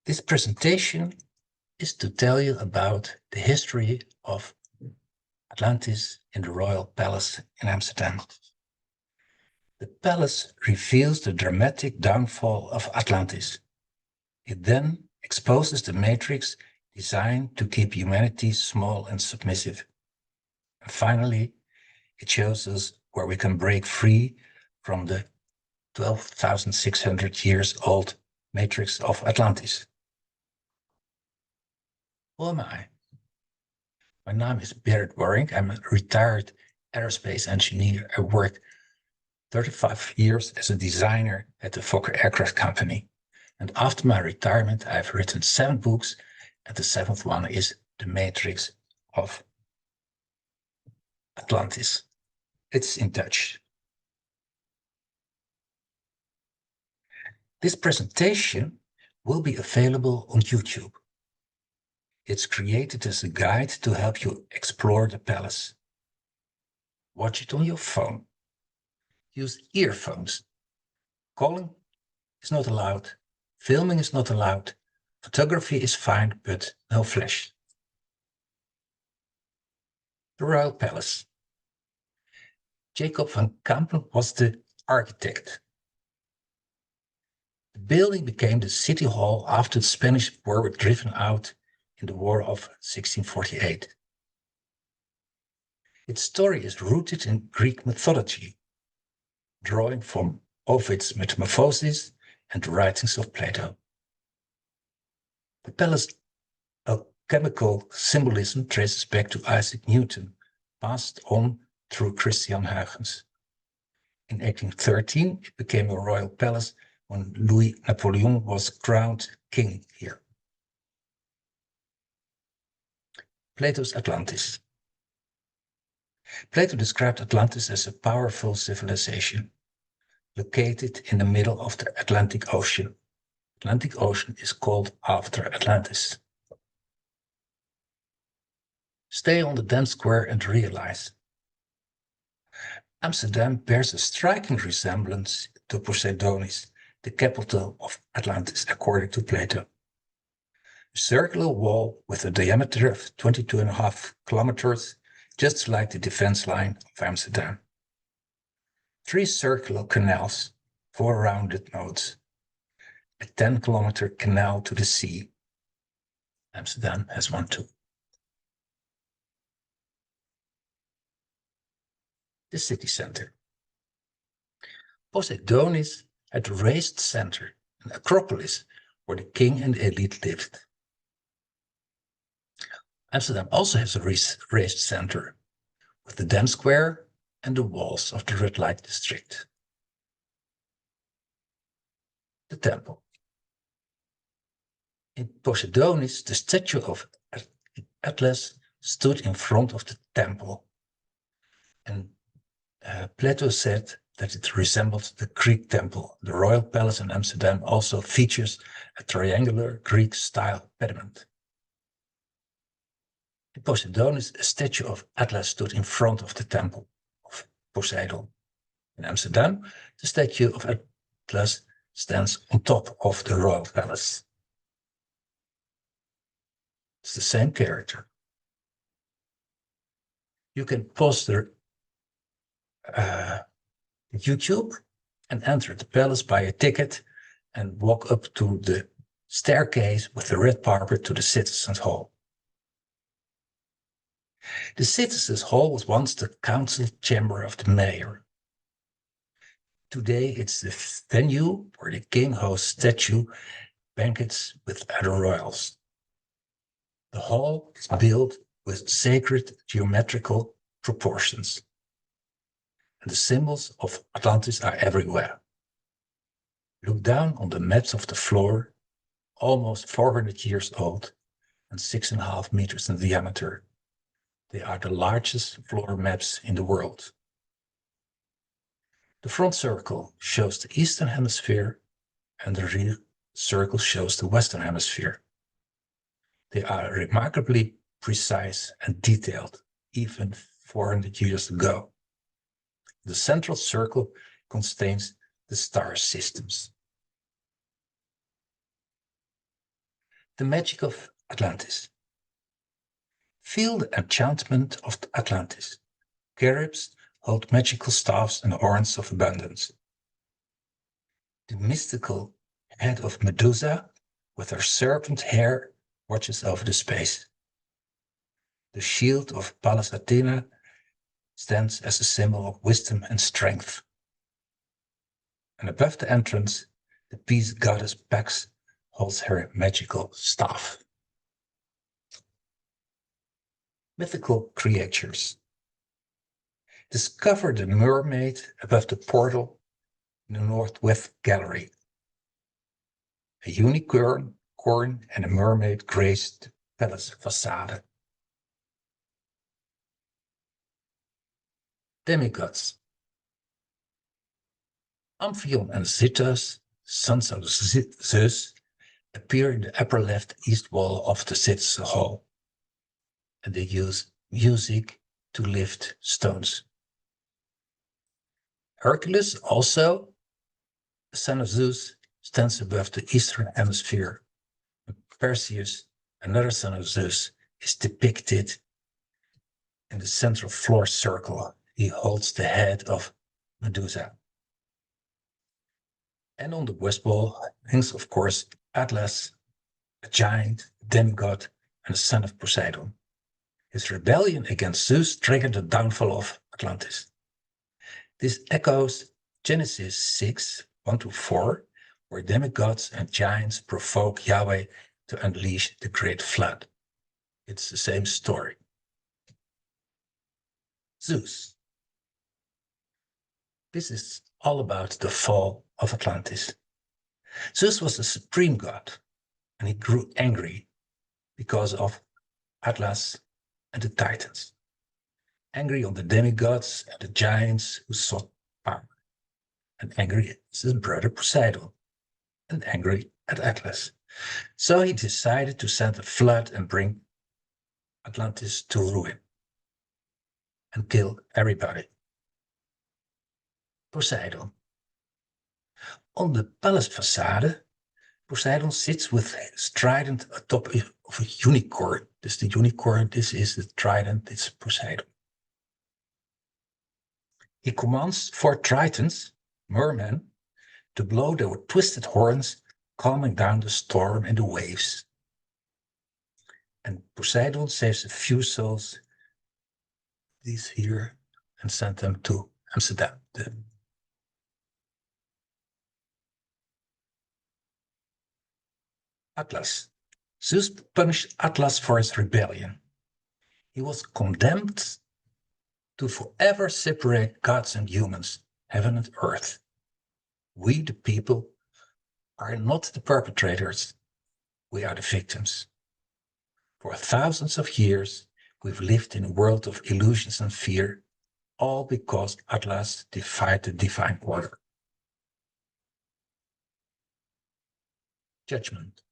This presentation is to tell you about the history of Atlantis in the Royal Palace in Amsterdam. The palace reveals the dramatic downfall of Atlantis. It then exposes the matrix designed to keep humanity small and submissive. And finally, it shows us where we can break free from the 12,600 years old matrix of Atlantis. Who am I? My name is Berend Warrink. I'm a retired aerospace engineer. I worked 35 years as a designer at the Fokker Aircraft Company. And after my retirement, I've written 7 books, and the 7th one is The Matrix of Atlantis. It's in Dutch. This presentation will be available on YouTube. It's created as a guide to help you explore the palace. Watch it on your phone. Use earphones. Calling is not allowed. Filming is not allowed. Photography is fine, but no flash. The Royal Palace. Jacob van Kampen was the architect. The building became the city hall after the Spanish were driven out in the War of 1648. Its story is rooted in Greek mythology, drawing from Ovid's Metamorphoses and the writings of Plato. The palace alchemical symbolism traces back to Isaac Newton, passed on through Christian Huygens. In 1813, it became a royal palace when Louis Napoleon was crowned king here. Plato's Atlantis. Plato described Atlantis as a powerful civilization located in the middle of the Atlantic Ocean. Atlantic Ocean is called after Atlantis. Stay on the dance square and realize. Amsterdam bears a striking resemblance to Poseidonis, the capital of Atlantis, according to Plato. A circular wall with a diameter of 22.5 kilometers, just like the defense line of Amsterdam. 3 circular canals, 4 rounded nodes, a 10-kilometer canal to the sea. Amsterdam has one too. The city center. Poseidonis had a raised center, an acropolis where the king and the elite lived. Amsterdam also has a raised center with the dance square and the walls of the red light district. The temple. In Poseidonis, the statue of Atlas stood in front of the temple. And Plato said that it resembled the Greek temple. The royal palace in Amsterdam also features a triangular Greek-style pediment. In Poseidonis, a statue of Atlas stood in front of the temple of Poseidon. In Amsterdam, the statue of Atlas stands on top of the royal palace. It's the same character. You can pause the YouTube and enter the palace, buy a ticket, and walk up to the staircase with the red carpet to the Citizens' Hall. The Citizens' Hall was once the council chamber of the mayor. Today, it's the venue where the king hosts statue banquets with other royals. The hall is built with sacred geometrical proportions, and the symbols of Atlantis are everywhere. Look down on the maps of the floor, almost 400 years old and 6.5 meters in diameter. They are the largest floor maps in the world. The front circle shows the Eastern Hemisphere and the rear circle shows the Western Hemisphere. They are remarkably precise and detailed, even 400 years ago. The central circle contains the star systems. The magic of Atlantis. Feel the enchantment of Atlantis. Caribs hold magical staffs and horns of abundance. The mystical head of Medusa, with her serpent hair, watches over the space. The shield of Pallas Athena stands as a symbol of wisdom and strength. And above the entrance, the peace goddess Pax holds her magical staff. Mythical creatures. Discover the mermaid above the portal in the northwest gallery. A unicorn and a mermaid grace the palace facade. Demigods. Amphion and Zethus, sons of Zeus, appear in the upper left east wall of the citadel hall, and they use music to lift stones. Hercules, also a son of Zeus, stands above the eastern hemisphere. Perseus, another son of Zeus, is depicted in the central floor circle. He holds the head of Medusa. And on the west wall hangs, of course, Atlas, a giant, a demigod, and a son of Poseidon. His rebellion against Zeus triggered the downfall of Atlantis. This echoes Genesis 6:1-4, where demigods and giants provoke Yahweh to unleash the great flood. It's the same story. Zeus. This is all about the fall of Atlantis. Zeus was the supreme god, and he grew angry because of Atlas and the Titans. Angry on the demigods and the giants who sought power, and angry at his brother Poseidon, and angry at Atlas. So he decided to send a flood and bring Atlantis to ruin and kill everybody. Poseidon. On the palace facade, Poseidon sits with his trident atop of a unicorn. This is the unicorn, this is the trident, it's Poseidon. He commands 4 tritons, mermen, to blow their twisted horns, calming down the storm and the waves. And Poseidon saves a few souls, these here, and sent them to Amsterdam. Atlas. Zeus punished Atlas for his rebellion. He was condemned to forever separate gods and humans, heaven and earth. We, the people, are not the perpetrators. We are the victims. For thousands of years, we've lived in a world of illusions and fear, all because Atlas defied the divine order. Judgment.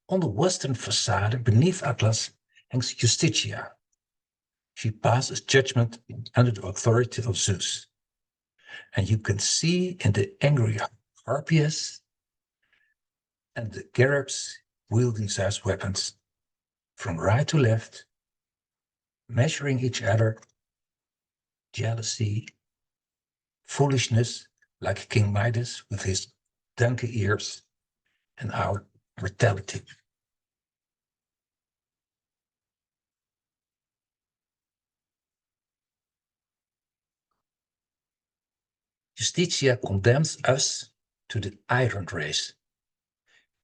On the western facade, beneath Atlas, hangs Justitia. She passes judgment under the authority of Zeus. And you can see in the angry Harpies and the Caribs wielding Zeus weapons from right to left, measuring each other, jealousy, foolishness, like King Midas with his donkey ears, and our mortality. Justitia condemns us to the iron race.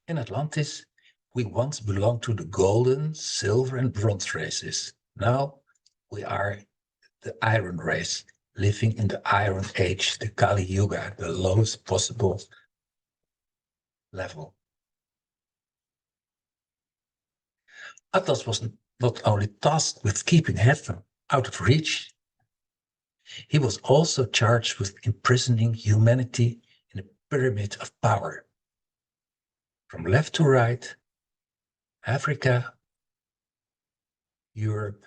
In Atlantis, we once belonged to the golden, silver, and bronze races. Now we are the iron race, living in the Iron Age, the Kali Yuga, the lowest possible level. Atlas was not only tasked with keeping heaven out of reach, he was also charged with imprisoning humanity in a pyramid of power. From left to right, Africa, Europe,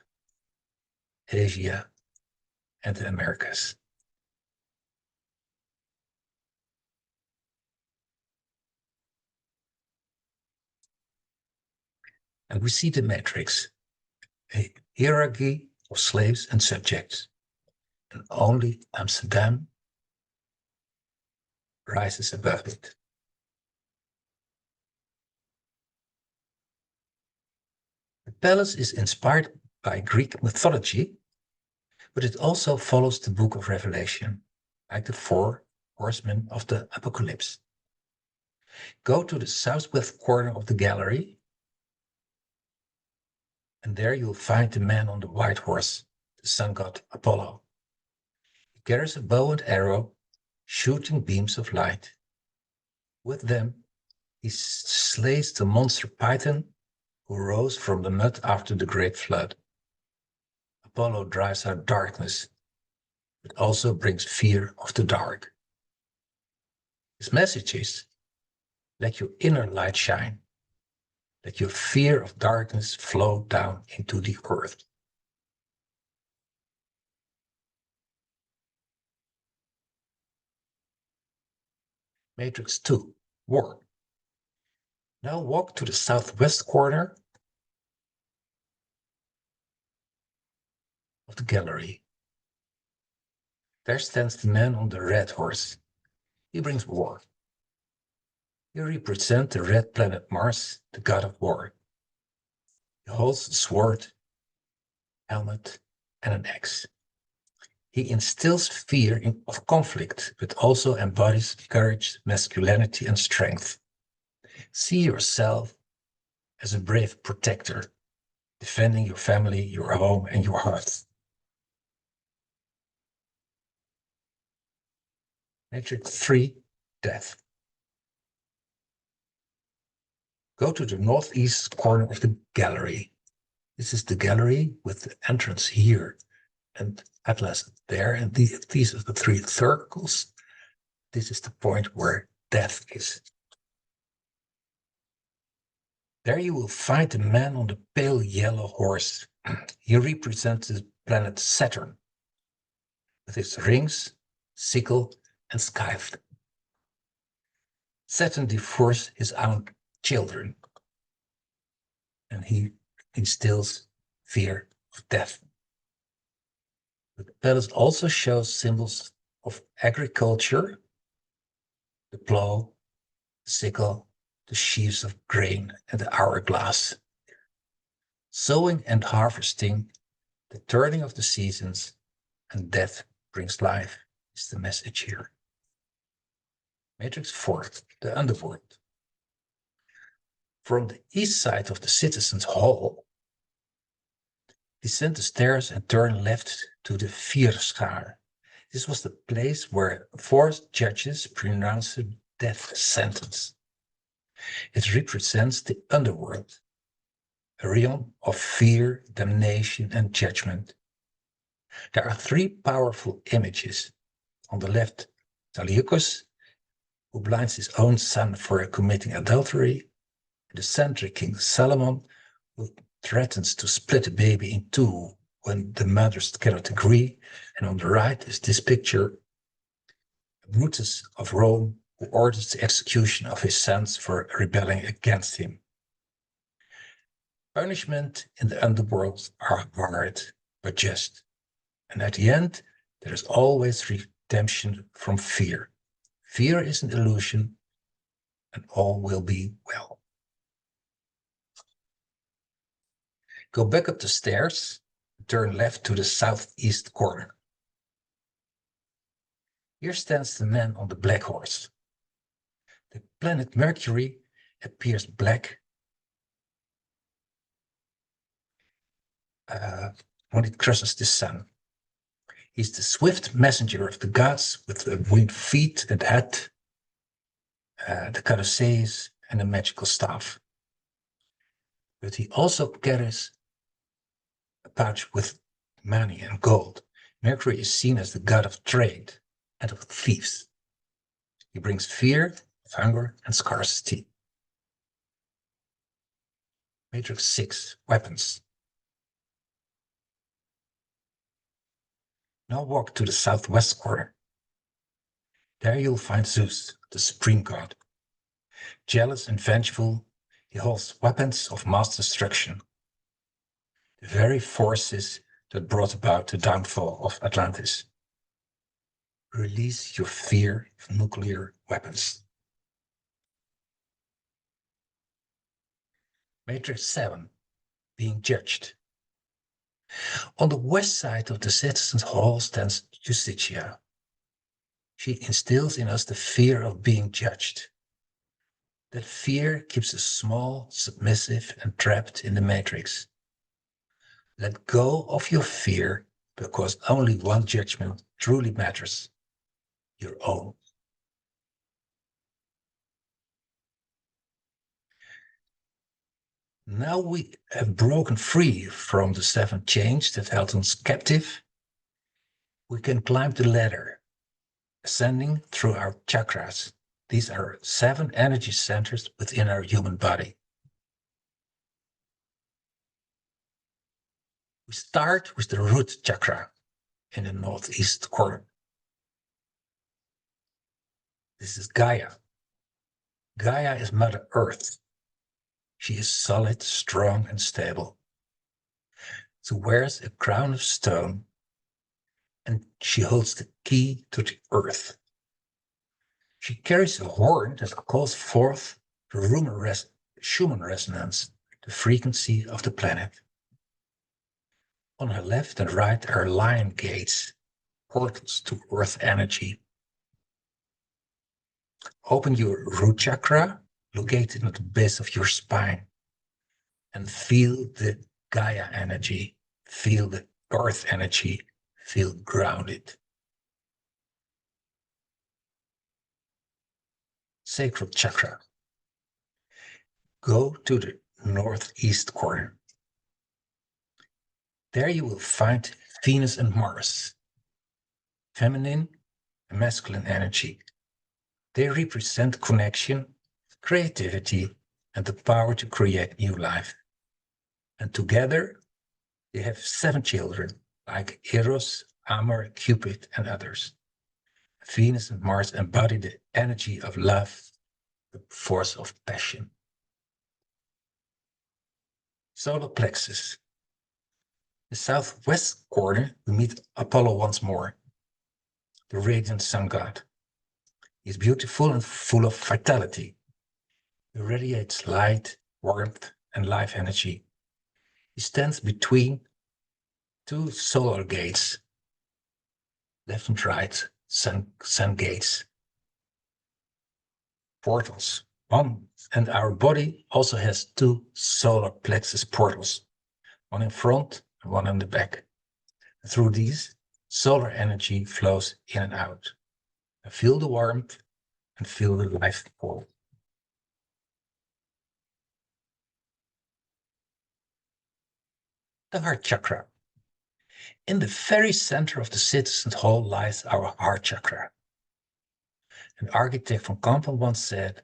Asia, and the Americas. And we see the matrix, a hierarchy of slaves and subjects. And only Amsterdam rises above it. The palace is inspired by Greek mythology, but it also follows the book of Revelation, like the 4 horsemen of the apocalypse. Go to the southwest corner of the gallery, and there you'll find the man on the white horse, the sun god Apollo. He carries a bow and arrow, shooting beams of light. With them, he slays the monster Python, who rose from the mud after the great flood. Apollo drives out darkness, but also brings fear of the dark. His message is, let your inner light shine. Let your fear of darkness flow down into the earth. Matrix 2, War. Now walk to the southwest corner of the gallery. There stands the man on the red horse. He brings war. He represents the red planet Mars, the god of war. He holds a sword, helmet, and an axe. He instills fear of conflict, but also embodies courage, masculinity, and strength. See yourself as a brave protector, defending your family, your home, and your heart. Matrix 3, Death. Go to the northeast corner of the gallery. This is the gallery with the entrance here and Atlas there, and these are the 3 circles. This is the point where death is. There you will find the man on the pale yellow horse. He represents the planet Saturn, with his rings, sickle, and scythe. Saturn devours his own children, and he instills fear of death. The palace also shows symbols of agriculture, the plow, the sickle, the sheaves of grain, and the hourglass. Sowing and harvesting, the turning of the seasons, and death brings life is the message here. Matrix 4, the underworld. From the east side of the Citizens' Hall, descend the stairs and turn left to the Vierschaar. This was the place where 4 judges pronounced a death sentence. It represents the underworld, a realm of fear, damnation, and judgment. There are 3 powerful images. On the left, Seleucus, who blinds his own son for committing adultery. In the center, King Solomon, who threatens to split a baby in 2 when the mothers cannot agree. And on the right is this picture, Brutus of Rome, who orders the execution of his sons for rebelling against him. Punishment in the underworld are hard, but just. And at the end, there is always redemption from fear. Fear is an illusion, and all will be well. Go back up the stairs, turn left to the southeast corner. Here stands the man on the black horse. The planet Mercury appears black when it crosses the sun. He's the swift messenger of the gods with the winged feet and head, the caduceus, and a magical staff. But he also carries a pouch with money and gold. Mercury is seen as the god of trade and of thieves. He brings fear, hunger, and scarcity. Matrix 6, Weapons. Now walk to the southwest corner. There you'll find Zeus, the supreme god. Jealous and vengeful, He holds weapons of mass destruction, the very forces that brought about the downfall of Atlantis. Release your fear of nuclear weapons. Matrix 7, being judged. On the west side of the Citizens Hall stands Justitia. She instills in us the fear of being judged. That fear keeps us small, submissive, and trapped in the matrix. Let go of your fear, because only one judgment truly matters, your own. Now we have broken free from the 7 chains that held us captive. We can climb the ladder, ascending through our chakras. These are 7 energy centers within our human body. We start with the root chakra in the northeast corner. This is Gaia. Gaia is Mother Earth. She is solid, strong, and stable. She wears a crown of stone, and she holds the key to the earth. She carries a horn that calls forth the Schumann resonance, the frequency of the planet. On her left and right are lion gates, portals to earth energy. Open your root chakra, located at the base of your spine, and feel the Gaia energy, feel the earth energy, feel grounded. Sacral chakra. Go to the northeast corner. There you will find Venus and Mars, feminine and masculine energy. They represent connection, creativity, and the power to create new life. And together, they have 7 children, like Eros, Amor, Cupid, and others. Venus and Mars embody the energy of love, the force of passion. Solar plexus. In the southwest corner, we meet Apollo once more, the radiant sun god. He is beautiful and full of vitality. He radiates light, warmth, and life energy. He stands between 2 solar gates, left and right, sun gates, portals. And our body also has 2 solar plexus portals, one in front and one in the back. And through these, solar energy flows in and out. And feel the warmth and feel the life force. The heart chakra. In the very center of the Citizens Hall lies our heart chakra. An architect from Kampen once said,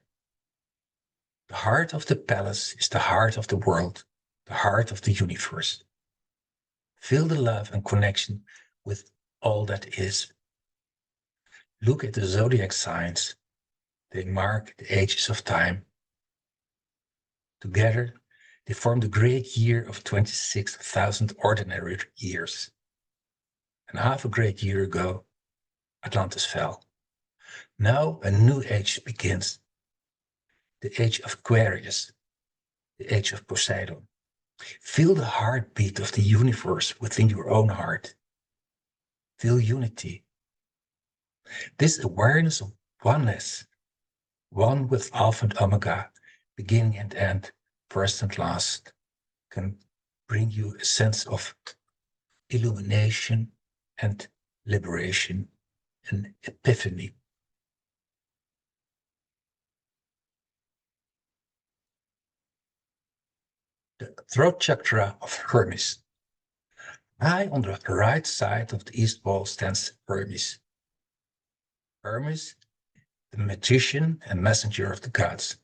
"The heart of the palace is the heart of the world, the heart of the universe." Feel the love and connection with all that is. Look at the zodiac signs. They mark the ages of time. Together, they form the great year of 26,000 ordinary years. And half a great year ago, Atlantis fell. Now a new age begins. The age of Aquarius, the age of Poseidon. Feel the heartbeat of the universe within your own heart. Feel unity. This awareness of oneness, one with Alpha and Omega, beginning and end, first and last, can bring you a sense of illumination and liberation, an epiphany. The throat chakra of Hermes. High on the right side of the east wall stands Hermes. Hermes, the magician and messenger of the gods.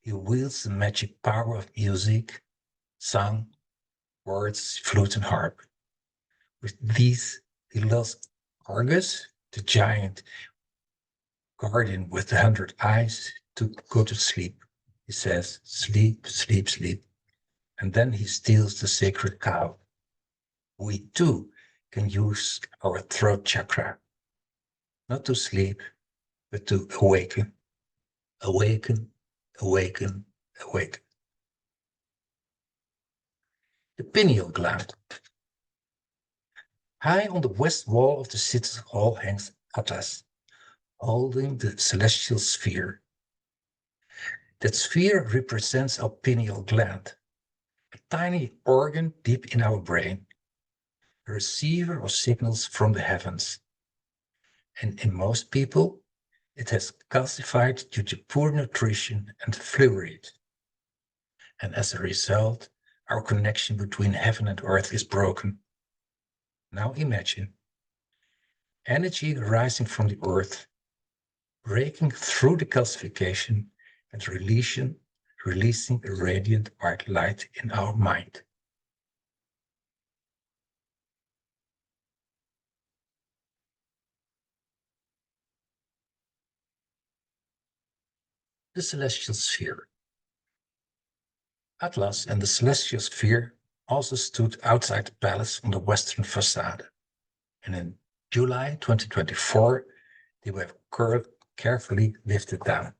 He wields the magic power of music, song, words, flute, and harp. With these, he lulls Argus, the giant guardian with the 100 eyes, to go to sleep. he says, sleep, sleep, sleep. And then he steals the sacred cow. We too can use our throat chakra, not to sleep, but to awaken, awaken, awaken, awaken. The pineal gland. High on the west wall of the city hall hangs Atlas, holding the celestial sphere. That sphere represents our pineal gland, a tiny organ deep in our brain, a receiver of signals from the heavens. And in most people, it has calcified due to poor nutrition and fluoride. And as a result, our connection between heaven and earth is broken. Now imagine energy rising from the earth, breaking through the calcification and releasing a radiant white light in our mind. The celestial sphere. Atlas and the celestial sphere also stood outside the palace on the western facade. And in July 2024, they were carefully lifted down.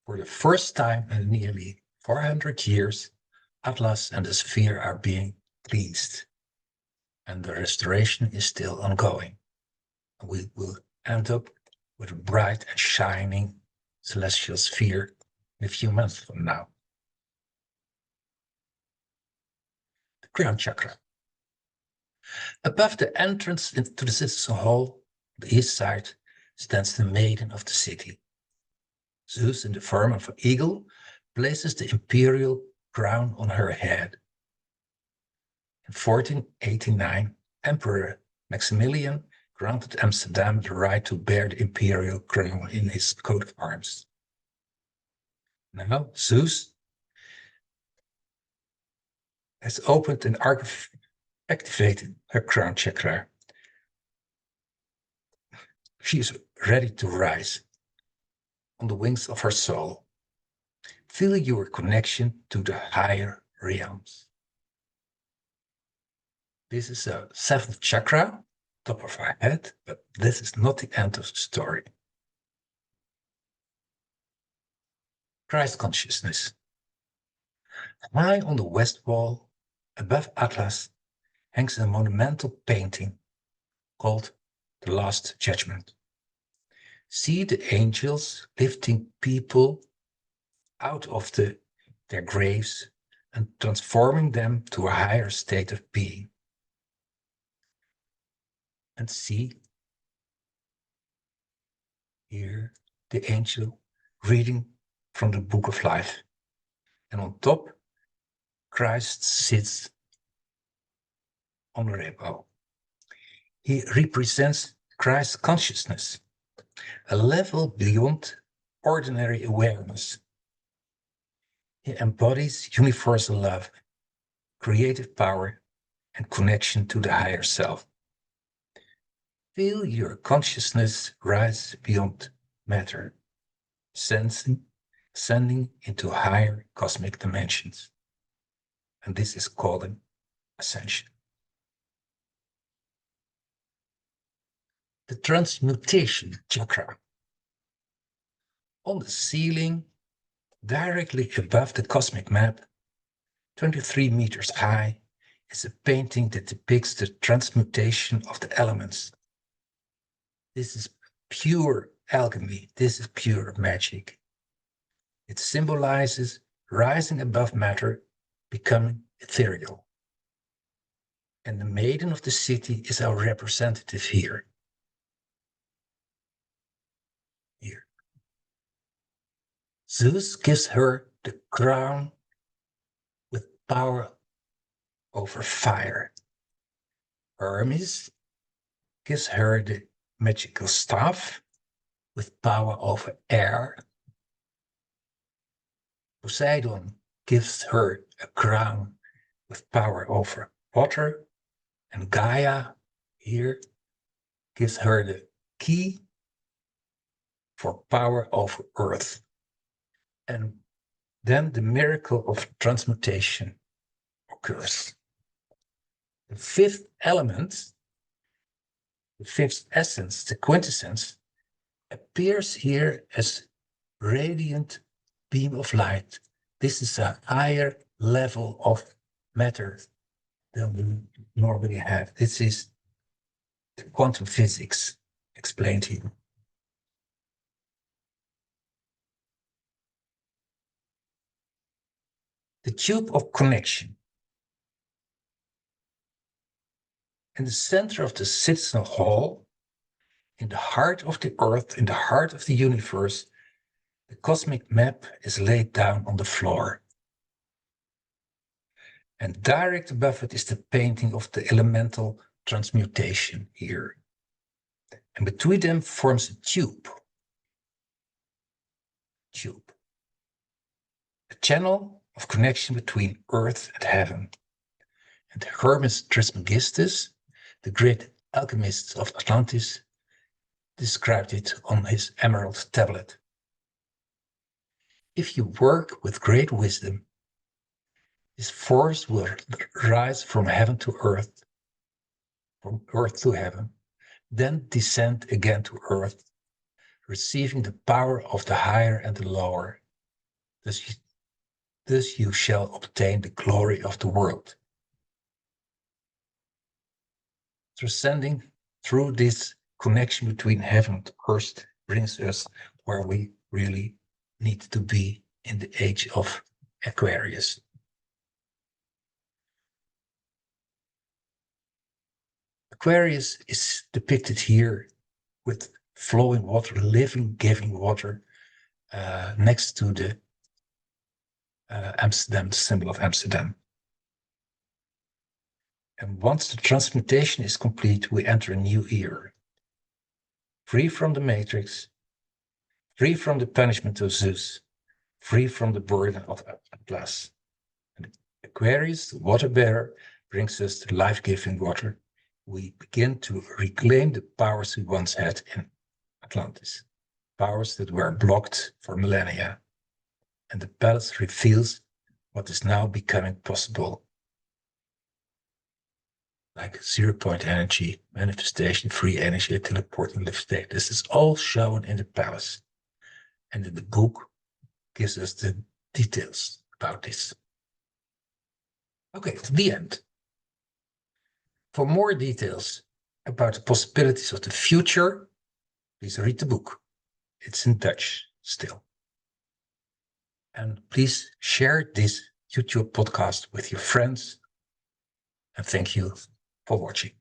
For the first time in nearly 400 years, Atlas and the sphere are being cleansed. And the restoration is still ongoing. We will end up with a bright and shining celestial sphere in a few months from now. The crown chakra. Above the entrance into the citizen hall, on the east side, stands the maiden of the city. Zeus, in the form of an eagle, places the imperial crown on her head. In 1489, Emperor Maximilian granted Amsterdam the right to bear the imperial crown in his coat of arms. Now, Zeus has opened and activated her crown chakra. She is ready to rise on the wings of her soul. Feel your connection to the higher realms. This is a seventh chakra, top of our head, but this is not the end of the story. Christ consciousness. High on the west wall, above Atlas, hangs a monumental painting called The Last Judgment. See the angels lifting people out of their graves and transforming them to a higher state of being. And see here the angel reading from the book of life. And on top, Christ sits on a rainbow. He represents Christ's consciousness, a level beyond ordinary awareness. He embodies universal love, creative power, and connection to the higher self. Feel your consciousness rise beyond matter, ascending into higher cosmic dimensions. And this is called ascension. The transmutation chakra. On the ceiling, directly above the cosmic map, 23 meters high, is a painting that depicts the transmutation of the elements. This is pure alchemy. This is pure magic. It symbolizes rising above matter, becoming ethereal. And the maiden of the city is our representative here. Here. Zeus gives her the crown with power over fire. Hermes gives her the magical staff with power over air. Poseidon gives her a crown with power over water. And Gaia here gives her the key for power over earth. And then the miracle of transmutation occurs. The fifth element, the fifth essence, the quintessence, appears here as radiant beam of light. This is a higher level of matter than we normally have. This is the quantum physics explained here. The tube of connection. In the center of the citadel hall, in the heart of the earth, in the heart of the universe, the cosmic map is laid down on the floor. And direct above it is the painting of the elemental transmutation here. And between them forms a tube. A channel of connection between earth and heaven. And Hermes Trismegistus, the great alchemist of Atlantis, described it on his emerald tablet. If you work with great wisdom, this force will rise from heaven to earth, from earth to heaven, then descend again to earth, receiving the power of the higher and the lower. Thus you shall obtain the glory of the world. Transcending through this connection between heaven and earth brings us where we really need to be in the age of Aquarius. Aquarius is depicted here with flowing water, living, giving water next to the Amsterdam, the symbol of Amsterdam. And once the transmutation is complete, we enter a new era. Free from the matrix, free from the punishment of Zeus, free from the burden of Atlas. And Aquarius, the water bearer, brings us the life-giving water. We begin to reclaim the powers we once had in Atlantis, powers that were blocked for millennia. And the palace reveals what is now becoming possible, like zero-point energy, manifestation, free energy, teleporting, lift state. This is all shown in the palace. And in the book gives us the details about this. Okay, to the end. For more details about the possibilities of the future, please read the book. It's in Dutch still. And please share this YouTube podcast with your friends. And thank you for watching.